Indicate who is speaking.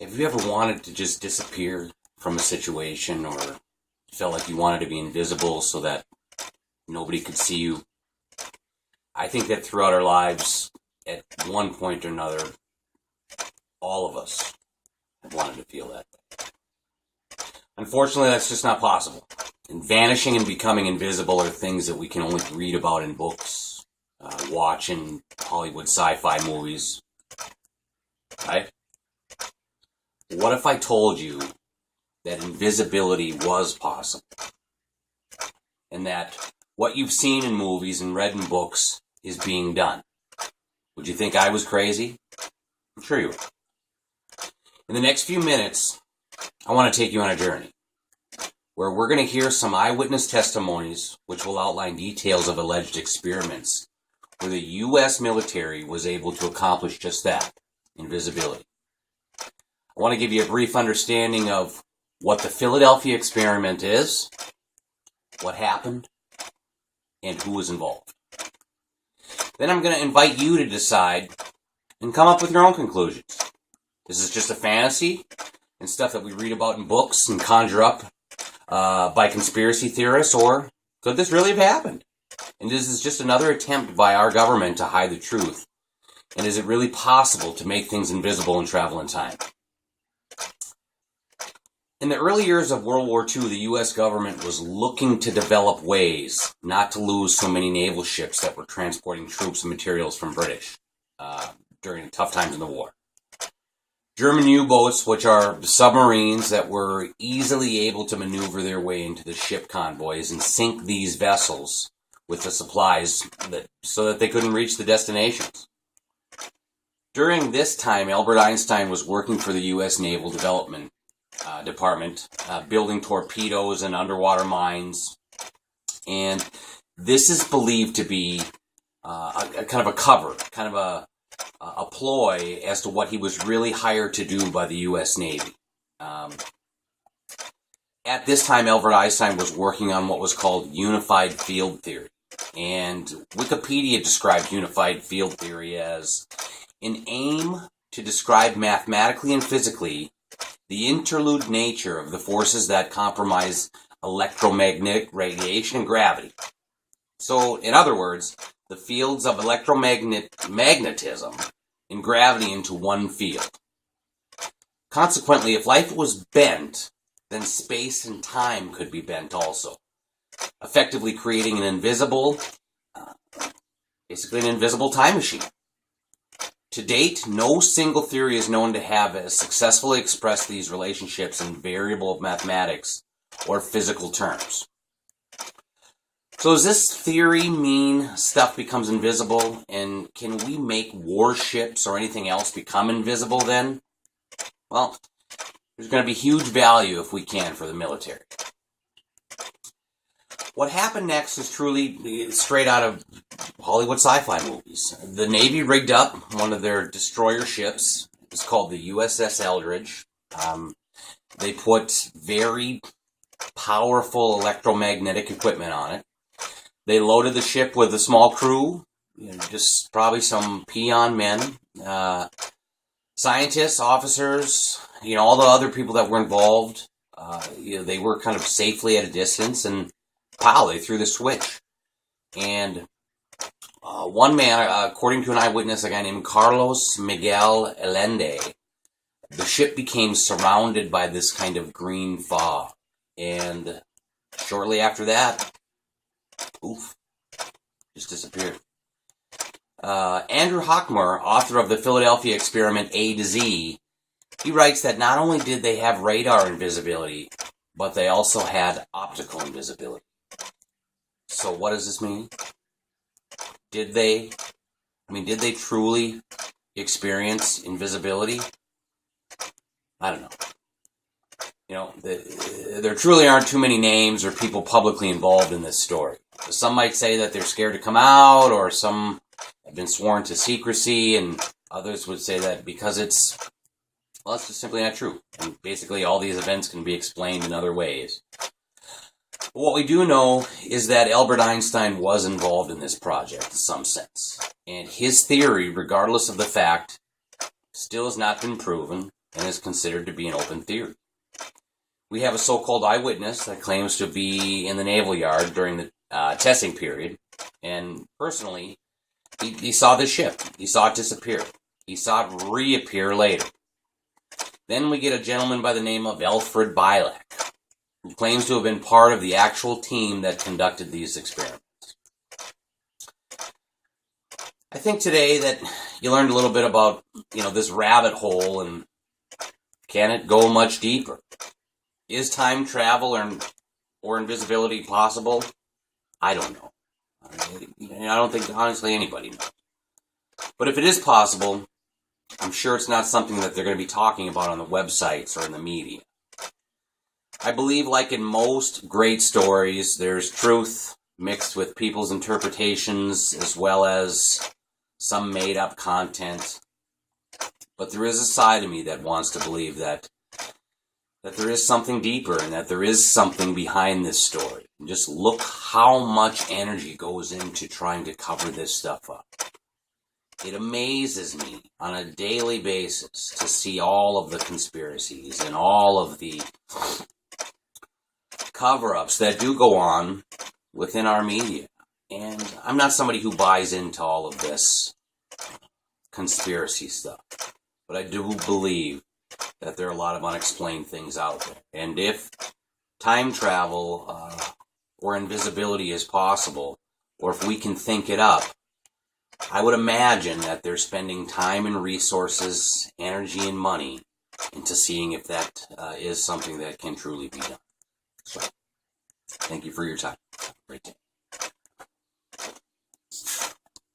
Speaker 1: Have you ever wanted to just disappear from a situation, or felt like you wanted to be invisible so that nobody could see you? I think that throughout our lives, at one point or another, all of us have wanted to feel that way. Unfortunately, that's just not possible. And vanishing and becoming invisible are things that we can only read about in books, watch in Hollywood sci-fi movies, right? What if I told you that invisibility was possible? And that what you've seen in movies and read in books is being done? Would you think I was crazy? I'm sure you would. In the next few minutes, I want to take you on a journey where we're going to hear some eyewitness testimonies which will outline details of alleged experiments where the U.S. military was able to accomplish just that, invisibility. I want to give you a brief understanding of what the Philadelphia experiment is, what happened, and who was involved. Then I'm going to invite you to decide and come up with your own conclusions. This is just a fantasy and stuff that we read about in books and conjure up by conspiracy theorists, or could this really have happened? And this is just another attempt by our government to hide the truth. And is it really possible to make things invisible and travel in time? In the early years of World War II, the U.S. government was looking to develop ways not to lose so many naval ships that were transporting troops and materials from British during the tough times in the war. German U-boats, which are submarines that were easily able to maneuver their way into the ship convoys and sink these vessels with the supplies so that they couldn't reach the destinations. During this time, Albert Einstein was working for the U.S. Naval Development Department, building torpedoes and underwater mines. And this is believed to be a kind of a cover, kind of a ploy as to what he was really hired to do by the U.S. Navy. At this time, Albert Einstein was working on what was called unified field theory. And Wikipedia described unified field theory as an aim to describe mathematically and physically the interlude nature of the forces that comprise electromagnetic radiation and gravity. So, in other words, the fields of magnetism and gravity into one field. Consequently, if life was bent, then space and time could be bent also, effectively creating an invisible time machine. To date, no single theory is known to have successfully expressed these relationships in variable mathematics or physical terms. So does this theory mean stuff becomes invisible, and can we make warships or anything else become invisible then? Well, there's going to be huge value if we can for the military. What happened next is truly straight out of Hollywood sci-fi movies. The Navy rigged up one of their destroyer ships. It's called the USS Eldridge. They put very powerful electromagnetic equipment on it. They loaded the ship with a small crew, just probably some peon men, scientists, officers, all the other people that were involved. They were kind of safely at a distance, and pow, they threw the switch. And one man, according to an eyewitness, a guy named Carlos Miguel Allende, the ship became surrounded by this kind of green fog. And shortly after that, poof, just disappeared. Andrew Hochmer, author of the Philadelphia Experiment A to Z, he writes that not only did they have radar invisibility, but they also had optical invisibility. So what does this mean? Did they truly experience invisibility? I don't know. There truly aren't too many names or people publicly involved in this story. Some might say that they're scared to come out, or some have been sworn to secrecy, and others would say that because it's just simply not true. And basically all these events can be explained in other ways. But what we do know is that Albert Einstein was involved in this project in some sense. And his theory, regardless of the fact, still has not been proven, and is considered to be an open theory. We have a so-called eyewitness that claims to be in the naval yard during the testing period, and personally, he saw the ship. He saw it disappear. He saw it reappear later. Then we get a gentleman by the name of Alfred Bielak, who claims to have been part of the actual team that conducted these experiments. I think today that you learned a little bit about, this rabbit hole, and can it go much deeper? Is time travel or invisibility possible? I don't know. I don't think, honestly, anybody knows. But if it is possible, I'm sure it's not something that they're going to be talking about on the websites or in the media. I believe, like in most great stories, there's truth mixed with people's interpretations as well as some made-up content. But there is a side of me that wants to believe that there is something deeper and that there is something behind this story. And just look how much energy goes into trying to cover this stuff up. It amazes me on a daily basis to see all of the conspiracies and all of the cover-ups that do go on within our media. And I'm not somebody who buys into all of this conspiracy stuff, but I do believe that there are a lot of unexplained things out there. And if time travel or invisibility is possible, or if we can think it up, I would imagine that they're spending time and resources, energy and money into seeing if that is something that can truly be done. So, thank you for your time. Have a great day.